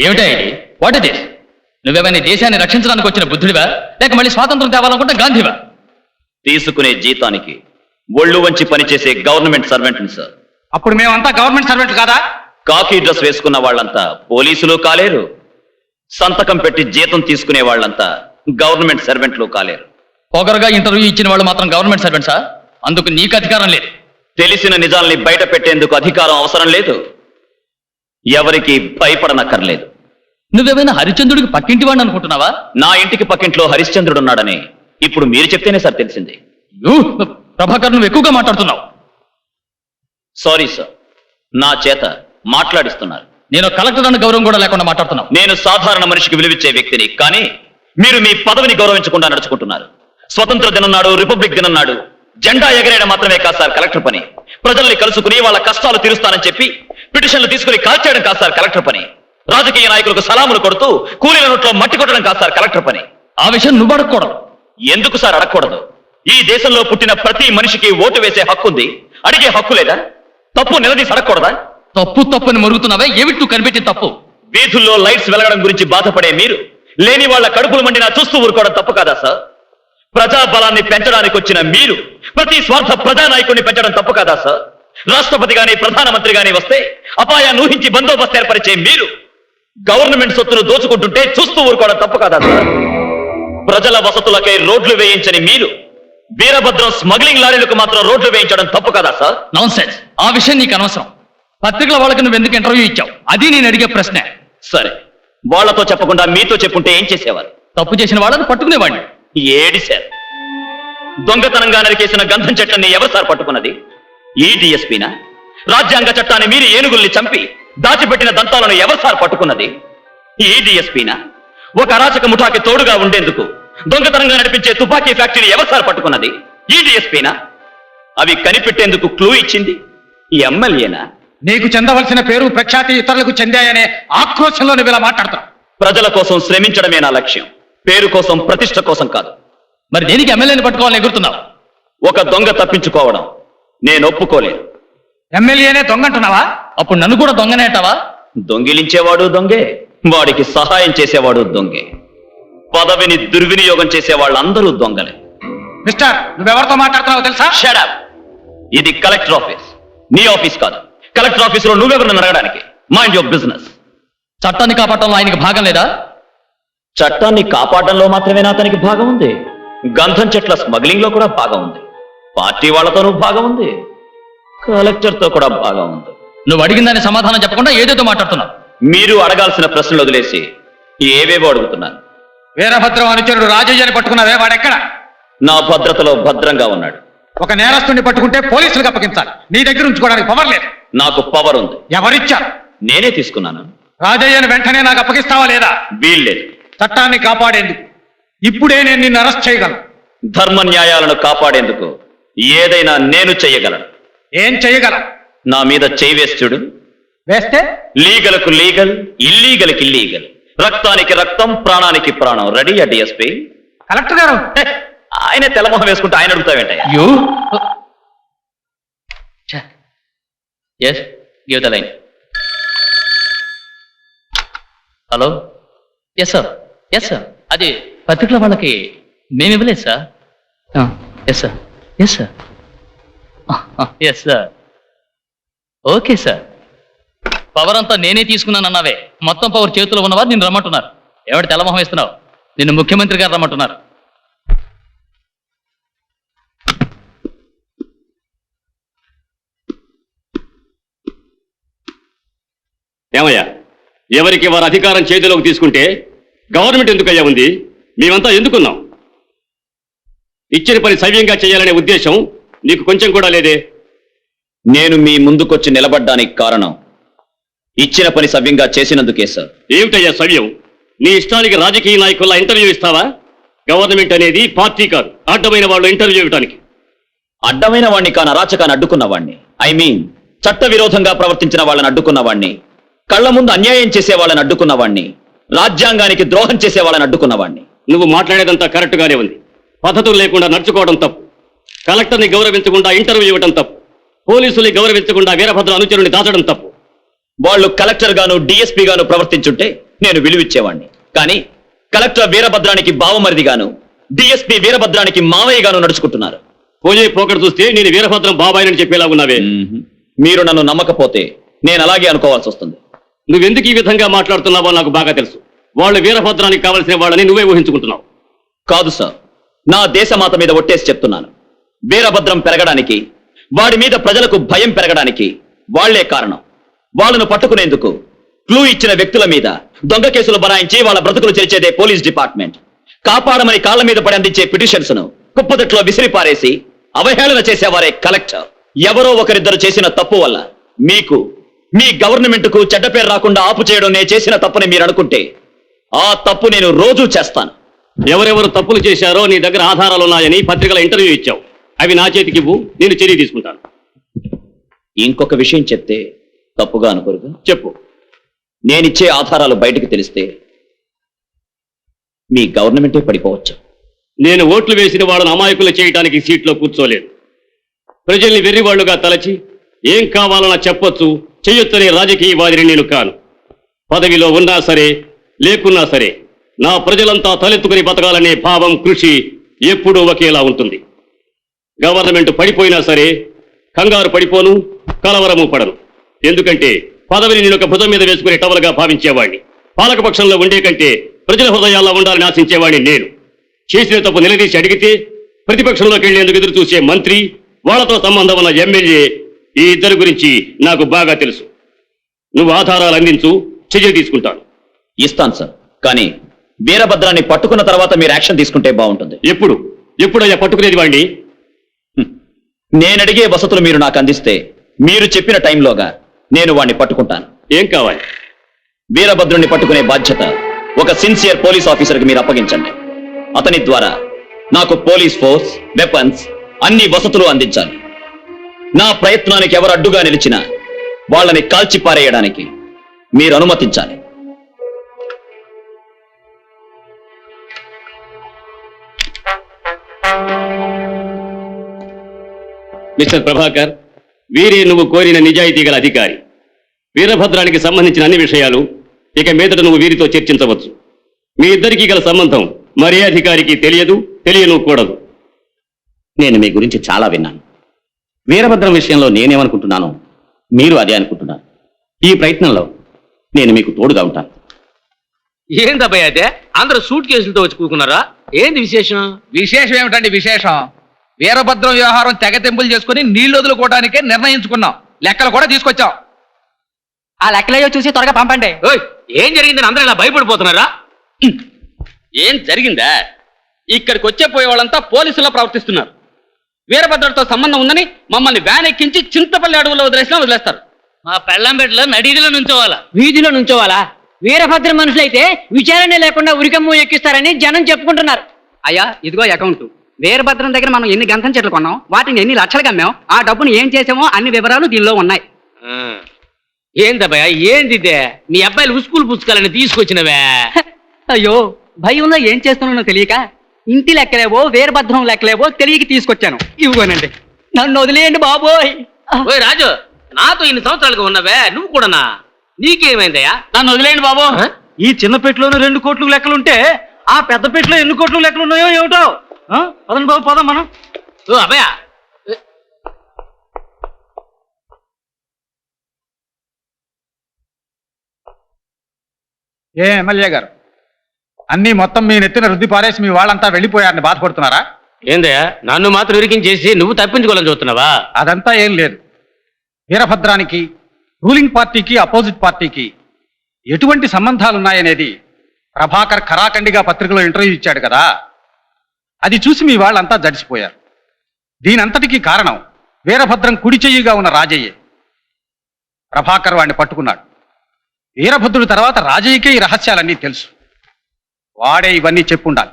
ఏమిటా ఇది? What it is? నువ్వేమైనా దేశాన్ని రక్షించడానికి వచ్చిన బుద్ధుడివా, లేక మళ్ళీ స్వాతంత్రం తేవాలనుకుంటే గాంధీవా? తీసుకునే జీతానికి ఒళ్ళు వంచి పనిచేసే గవర్నమెంట్ సర్వెంట్ని సార్. అప్పుడు మేమంతా గవర్నమెంట్ సర్వెంట్ కాదా? కాకి డ్రెస్ వేసుకున్న వాళ్ళంతా పోలీసులు కాలేరు, సంతకం పెట్టి జీతం తీసుకునే వాళ్ళంతా గవర్నమెంట్ సర్వెంట్లు కాలేరు. పొగరుగా ఇంటర్వ్యూ ఇచ్చిన వాళ్ళు మాత్రం గవర్నమెంట్ సర్వెంట్సా? అందుకు నీకు అధికారం లేదు. తెలిసిన నిజాల్ని బయట పెట్టేందుకు అధికారం అవసరం లేదు, ఎవరికి భయపడనక్కర్లేదు. నువ్వేమైనా హరిశ్చంద్రుడికి పక్కింటి వాడిని అనుకుంటున్నావా? నా ఇంటికి పక్కింట్లో హరిశ్చంద్రుడున్నాడని ఇప్పుడు మీరు చెప్తేనే సార్ తెలిసింది. ప్రభాకర్, నువ్వు ఎక్కువగా మాట్లాడుతున్నావు. సారీ సార్, నా చేత మాట్లాడిస్తున్నారు. నేను కలెక్టర్ అన్న గౌరవం కూడా లేకుండా మాట్లాడుతున్నావు. నేను సాధారణ మనిషికి విలువిచ్చే వ్యక్తిని, కానీ మీరు మీ పదవిని గౌరవించకుండా నడుచుకుంటున్నారు. స్వతంత్ర దినం నాడు, రిపబ్లిక్ దినం నాడు జెండా ఎగరేయడం మాత్రమే కాదు సార్ కలెక్టర్ పని. ప్రజల్ని కలుసుకుని వాళ్ళ కష్టాలు తీరుస్తానని చెప్పి పిటిషన్లు తీసుకుని కాల్చేయడం కాదు సార్ కలెక్టర్ పని. రాజకీయ నాయకులకు సలాములు కొడుతూ కూలీల నోట్లో మట్టి కొట్టడం కాదు సార్ కలెక్టర్ పని. ఆ విషయం నువ్వు అడగకూడదు. ఎందుకు సార్ అడగకూడదు? ఈ దేశంలో పుట్టిన ప్రతి మనిషికి ఓటు వేసే హక్కు ఉంది. అడిగే హక్కు లేదా? తప్పు నిలదీసి అడగకూడదా? తప్పుని మరుగుతున్నావే, ఏమిటి నువ్వు కనిపెట్టిన తప్పు? వీధుల్లో లైట్స్ వెలగడం గురించి బాధపడే మీరు లేని వాళ్ళ కడుపులు మండినా చూస్తూ ఊరుకోవడం తప్పు కాదా సార్? ప్రజా బలాన్ని పెంచడానికి వచ్చిన మీరు ప్రతి స్వార్థ ప్రజానాయకుడిని పెంచడం తప్పు కాదా సార్? రాష్ట్రపతి గాని ప్రధానమంత్రి గాని వస్తే అపాయాన్ని ఊహించి బందోబస్తు ఏర్పరిచే మీరు గవర్నమెంట్ సొత్తును దోచుకుంటుంటే చూస్తూ ఊరుకోవడం తప్పు కాదా సార్? ప్రజల వసతులకై రోడ్లు వేయించని మీరు వీరభద్రం స్మగ్లింగ్ లారీలకు మాత్రం రోడ్లు వేయించడం తప్పు కదా సార్? నాన్సెన్స్. ఆ విషయం నీకు అనవసరం. పత్రికల వాళ్ళకి నువ్వు ఎందుకు ఇంటర్వ్యూ ఇచ్చావు? అది నేను అడిగే ప్రశ్నే. సరే, వాళ్లతో చెప్పకుండా మీతో చెప్పుంటే ఏం చేసేవారు? తప్పు చేసిన వాళ్ళని పట్టుకునేవాడిని. ఏడి సార్, దొంగతనంగా నరికేసిన గంధం చెట్లని ఎవరు సార్ పట్టుకున్నది? ఈ డిఎస్పీనా? రాజ్యాంగ చట్టాన్ని మీరు ఏనుగుల్ని చంపి దాచిపెట్టిన దంతాలను ఎవరు సార్ పట్టుకున్నది? ఈ డిఎస్పీనా? ఒక అరాచక ముఠాకి తోడుగా ఉండేందుకు దొంగతనంగా నడిపించే తుపాకీ ఫ్యాక్టరీ ఎవరు సార్ పట్టుకున్నది? ఈ డిఎస్పీనా? అవి కనిపెట్టేందుకు క్లూ ఇచ్చింది ఎమ్మెల్యేనా? నీకు చెందవలసిన పేరు ప్రఖ్యాతి ఇతరులకు చెందాయనే ఆక్రోశంలో నువ్వు ఇలా మాట్లాడతావు. ప్రజల కోసం శ్రమించడమే నా లక్ష్యం, పేరు కోసం, ప్రతిష్ట కోసం కాదు. మరి దేనికి ఎమ్మెల్యేని పట్టుకోవాలని ఎగురుతున్నావు? ఒక దొంగ తప్పించుకోవడం నేను ఒప్పుకోలేదు. ఎమ్మెల్యేనే దొంగంటున్నావా? అప్పుడు నన్ను కూడా దొంగనే అంటావా? దొంగిలించేవాడు దొంగే, వాడికి సహాయం చేసేవాడు దొంగే. పదవిని దుర్వినియోగం చేసే వాళ్ళందరూ దొంగలే. మిస్టర్, నువ్వెవరితో మాట్లాడుతున్నావో తెలుసా? Shut up. ఇది కలెక్టర్ ఆఫీస్, నీ ఆఫీస్ కాదు. కలెక్టర్ ఆఫీసులో నువ్వెవరు నన్ను అడగడానికి? Mind your business. చట్టాన్ని కాపాడటంలో ఆయనకి భాగం లేదా? చట్టాన్ని కాపాడడంలో మాత్రమేనా అతనికి భాగం ఉంది? గంధం చెట్ల స్మగ్లింగ్ లో కూడా భాగం ఉంది. పార్టీ వాళ్లతోనూ భాగం ఉంది, కలెక్టర్ తో కూడా భాగం ఉంది. నువ్వు అడిగిన దాని సమాధానం చెప్పకుండా ఏదేదో మాట్లాడుతున్నావు. మీరు అడగాల్సిన ప్రశ్నలు వదిలేసి ఏవేవో అడుగుతున్నారు. వీరభద్రం అనుచరుడు రాజయ్యని పట్టుకున్నావే, వాడెక్కడ? నా భద్రతలో భద్రంగా ఉన్నాడు. ఒక నేరస్తుని పట్టుకుంటే పోలీసులకు అప్పగించాలి. నీ దగ్గర ఉంచుకోవడానికి పవర్ లేదు. నాకు పవర్ ఉంది. ఎవరిచ్చారు? నేనే తీసుకున్నాను. రాజయ్యని వెంటనే నాకు అప్పగిస్తావా లేదా? వీల్లేదు. చట్టాన్ని కాపాడేందుకు ఇప్పుడే నేను నిన్ను అరెస్ట్ చేయగలను. ధర్మ న్యాయాలను కాపాడేందుకు ఏదైనా నేను చెయ్యగలను. ఏం చెయ్యగలను? నా మీద చేయి వేసి చూడు. వేస్తే లీగల్కు లీగల్, ఇల్లీగల్కి ఇల్లీగల్, రక్తానికి రక్తం, ప్రాణానికి ప్రాణం. రెడీ ఆ డిఎస్పీ? కలెక్టర్ గారు, ఆయన తెల్లమొహం వేసుకుంటే ఆయన అడుగుతావేంటయ్యా? Yes, give the line. Hello. Yes sir, yes sir. అది పత్రికల వాళ్ళకి మేము ఇవ్వలేదు సార్. Yes sir, yes sir, yes sir. Okay sir. Power అంతా నేనే తీసుకున్నానన్నావే, మొత్తం పవర్ చేతిలో ఉన్నవారు నిన్ను రమ్మంటున్నారు. ఎవడు తెల్లమొహం వేస్తున్నావు? నిన్ను ముఖ్యమంత్రి గారు రమ్మంటున్నారు. ఏమయ్యా, ఎవరికి వారి అధికారం చేతిలోకి తీసుకుంటే గవర్నమెంట్ ఎందుకయ్యా ఉంది? మేమంతా ఎందుకున్నాం? ఇచ్చిన పని సవ్యంగా చేయాలనే ఉద్దేశం నీకు కొంచెం కూడా లేదే. నేను మీ ముందుకొచ్చి నిలబడ్డానికి కారణం ఇచ్చిన పని సవ్యంగా చేసినందుకే సార్. ఏమిటయ్యా సవ్యం? నీ ఇష్టానికి రాజకీయ నాయకుల ఇంటర్వ్యూ ఇస్తావా? గవర్నమెంట్ అనేది పార్టీ కాదు, అడ్డమైన వాళ్ళు ఇంటర్వ్యూ ఇవ్వడానికి. అడ్డమైన వాణ్ణి కాని అరాచకాన్ని అడ్డుకున్న వాణ్ణి, ఐ మీన్ చట్ట విరోధంగా ప్రవర్తించిన వాళ్ళని అడ్డుకున్న వాణ్ణి, కళ్ల ముందు అన్యాయం చేసే వాళ్ళని అడ్డుకున్న వాణ్ణి, రాజ్యాంగానికి ద్రోహం చేసే వాళ్ళని అడ్డుకున్న వాణ్ణి. నువ్వు మాట్లాడేదంతా కరెక్ట్ గానే ఉంది. పద్ధతులు లేకుండా నడుచుకోవడం తప్పు. కలెక్టర్ని గౌరవించకుండా ఇంటర్వ్యూ ఇవ్వడం తప్పు. పోలీసుల్ని గౌరవించకుండా వీరభద్ర అనుచరుని దాచడం తప్పు. వాళ్ళు కలెక్టర్ గాను డిఎస్పీ గాను ప్రవర్తించుంటే నేను విలువిచ్చేవాణ్ణి. కానీ కలెక్టర్ వీరభద్రానికి బావమరిది గాను డిఎస్పీ వీరభద్రానికి మావయ్య గాను నడుచుకుంటున్నారు. పోయే పోకడ చూస్తే నేను వీరభద్రం బాబాయ్ చెప్పేలా ఉన్నావే. మీరు నన్ను నమ్మకపోతే నేను అలాగే అనుకోవాల్సి వస్తుంది. నువ్వెందుకు ఈ విధంగా మాట్లాడుతున్నావో నాకు బాగా తెలుసు. వాళ్ళు వీరభద్రానికి కావలసిన వాళ్ళని నువ్వే ఊహించుకుంటున్నావు. కాదు సార్, నా దేశమాత మీద ఒట్టేసి చెప్తున్నాను. వీరభద్రం పెరగడానికి, వాడి మీద ప్రజలకు భయం పెరగడానికి వాళ్లే కారణం. వాళ్ళను పట్టుకునేందుకు క్లూ ఇచ్చిన వ్యక్తుల మీద దొంగ కేసులు బనాయించి వాళ్ళ బ్రతుకులు చేర్చేదే పోలీస్ డిపార్ట్మెంట్. కాపాడమని కాళ్ల మీద పడి అందించే పిటిషన్స్ ను కుప్పదట్లో విసిరిపారేసి అవహేళన చేసేవారే కలెక్టర్. ఎవరో ఒకరిద్దరు చేసిన తప్పు వల్ల మీకు, మీ గవర్నమెంట్ కు చెడ్డ పేరు రాకుండా ఆపు చేయడం నేను చేసిన తప్పుని మీరు అనుకుంటే ఆ తప్పు నేను రోజూ చేస్తాను. ఎవరెవరు తప్పులు చేశారో నీ దగ్గర ఆధారాలు ఉన్నాయని పత్రికల ఇంటర్వ్యూ ఇచ్చావు. అవి నా చేతికి ఇవ్వు, నేను చర్య తీసుకుంటాను. ఇంకొక విషయం చెప్తే తప్పుగా అనుకోరుగా? చెప్పు. నేనిచ్చే ఆధారాలు బయటకు తెలిస్తే మీ గవర్నమెంటే పడిపోవచ్చు. నేను ఓట్లు వేసిన వాళ్ళను అమాయకులు చేయడానికి సీట్లో కూర్చోలేదు. ప్రజల్ని వెర్రివాళ్లుగా తలచి ఏం కావాలన్నా చెప్పొచ్చు, చెయ్యొచ్చనే రాజకీయవాదిని నేను కాను. పదవిలో ఉన్నా సరే లేకున్నా సరే నా ప్రజలంతా తలెత్తుకుని బతకాలనే భావం, కృషి ఎప్పుడూ ఒకేలా ఉంటుంది. గవర్నమెంట్ పడిపోయినా సరే కంగారు పడిపోను, కలవరము పడను. ఎందుకంటే పదవిని నేను ఒక భుజం మీద వేసుకునే టవల్గా భావించేవాడిని. పాలకపక్షంలో ఉండే కంటే ప్రజల హృదయాల్లో ఉండాలని ఆశించేవాడిని నేను. చేసిన తప్పు నిలదీసి అడిగితే ప్రతిపక్షంలోకి వెళ్లేందుకు ఎదురు చూసే మంత్రి, వాళ్లతో సంబంధం ఉన్న ఎమ్మెల్యే, ఈ ఇద్దరి గురించి నాకు బాగా తెలుసు. నువ్వు ఆధారాలు అందించు, చర్య తీసుకుంటాను. ఇస్తాను సార్, కానీ వీరభద్రాన్ని పట్టుకున్న తర్వాత మీరు యాక్షన్ తీసుకుంటే బాగుంటుంది. ఎప్పుడయ్యా పట్టుకునేది వాడిని? నేనడిగే వసతులు మీరు నాకు అందిస్తే మీరు చెప్పిన టైంలోగా నేను వాడిని పట్టుకుంటాను. ఏం కావాలి? వీరభద్రుణ్ణి పట్టుకునే బాధ్యత ఒక సిన్సియర్ పోలీస్ ఆఫీసర్కి మీరు అప్పగించండి. అతని ద్వారా నాకు పోలీస్ ఫోర్స్, వెపన్స్, అన్ని వసతులు అందించాలి. నా ప్రయత్నానికి ఎవరు అడ్డుగా నిలిచినా వాళ్ళని కాల్చి పారేయడానికి మీరు అనుమతించాలి. మిస్టర్ ప్రభాకర్, వీరే నువ్వు కోరిన నిజాయితీ గల అధికారి. వీరభద్రానికి సంబంధించిన అన్ని విషయాలు ఇక మీదట నువ్వు వీరితో చర్చించవచ్చు. మీ ఇద్దరికీ గల సంబంధం మరే అధికారికి తెలియదు, తెలియను కూడదు. నేను మీ గురించి చాలా విన్నాను. వీరభద్రం విషయంలో నేనేమనుకుంటున్నానో మీరు అదే అనుకుంటున్నారు. ఈ ప్రయత్నంలో నేను మీకు తోడుగా ఉంటాను. ఏందబ్బాయి అదే? అందరూ సూట్ కేసులతో వచ్చి కూకున్నారా? ఏంది విశేషం? విశేషం ఏమిటండి విశేషం? వీరభద్రం వ్యవహారం తెగతెంపులు చేసుకుని నీళ్లు వదులుకోవడానికే నిర్ణయించుకున్నాం. లెక్కలు కూడా తీసుకొచ్చాం. ఆ లెక్కలేయో చూసి త్వరగా పంపండి. ఓయ్, ఏం జరిగిందని అందరూ ఇలా భయపడిపోతున్నారా? ఏం జరిగిందా? ఇక్కడికి వచ్చే పోయే వాళ్ళంతా పోలీసులా ప్రవర్తిస్తున్నారు. వీరభద్రతో సంబంధం ఉందని మమ్మల్ని వ్యాన్ ఎక్కించి చింతపల్లి అడవుల్లో వదిలేస్తారు. మా పెళ్ళం బిడ్డలో నడిగిలో నుంచోవాలా? వీధిలో నుంచోవాలా? వీరభద్రం మనుషులైతే విచారణ లేకుండా ఉరికమ్ము ఎక్కిస్తారని జనం చెప్పుకుంటున్నారు. అయ్యా, ఇదిగో అకౌంట్. వీరభద్రం దగ్గర మనం ఎన్ని గంధం చెట్లు కొన్నాం, వాటిని ఎన్ని లక్షలుగా అమ్మాం, ఆ డబ్బును ఏం చేసామో అన్ని వివరాలు దీనిలో ఉన్నాయి. ఏందబ్బాయి ఏంది ఇదే? మీ అబ్బాయిలు ఉసుకులు పుచ్చుకాలని తీసుకొచ్చినవే. అయ్యో, భయంలో ఏం చేస్తున్నానో తెలియక ఇంటి లెక్కలేవో వీరభద్రం లెక్కలేవో తెలియక తీసుకొచ్చాను. ఇవ్వనండి, నన్ను వదిలేయండి బాబోయ్. ఓయ్ రాజు, నాతో ఇన్ని సంవత్సరాలుగా ఉన్నవే, నువ్వు కూడానా? నీకేమైందయ్యా? నన్ను వదిలేయండి బాబు. ఈ చిన్న పెట్టిలోనూ 2 కోట్లు లెక్కలుంటే ఆ పెద్ద పెట్టిలో ఎన్ని కోట్లు లెక్కలు ఉన్నాయో ఏమిటో. పదండి బాబు, పదం మనం. ఓ అబ్బాయా, ఏ ఎమ్మెల్యే గారు, అన్నీ మొత్తం మీ నెత్తిన రుద్ది పారేసి మీ వాళ్ళంతా వెళ్ళిపోయారని బాధపడుతున్నారా? ఏందయ్యా నన్ను మాత్రం ఇరికించేసి నువ్వు తప్పించుకోవాలని చూస్తున్నావా? అదంతా ఏం లేదు. వీరభద్రానికి, రూలింగ్ పార్టీకి, అపోజిట్ పార్టీకి ఎటువంటి సంబంధాలున్నాయనేది ప్రభాకర్ ఖరాఖండిగా పత్రికలో ఇంటర్వ్యూ ఇచ్చాడు కదా, అది చూసి మీ వాళ్ళంతా జడిసిపోయారు. దీనంతటికీ కారణం వీరభద్రం కుడి చెయ్యిగా ఉన్న రాజయ్యే. ప్రభాకర్ వాడిని పట్టుకున్నాడు. వీరభద్రుడి తర్వాత రాజయ్యకే ఈ రహస్యాలన్నీ తెలుసు. వాడే ఇవన్నీ చెప్పుండాలి.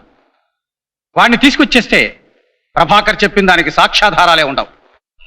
వాడిని తీసుకొచ్చేస్తే ప్రభాకర్ చెప్పిన దానికి సాక్ష్యాధారాలే ఉండవు.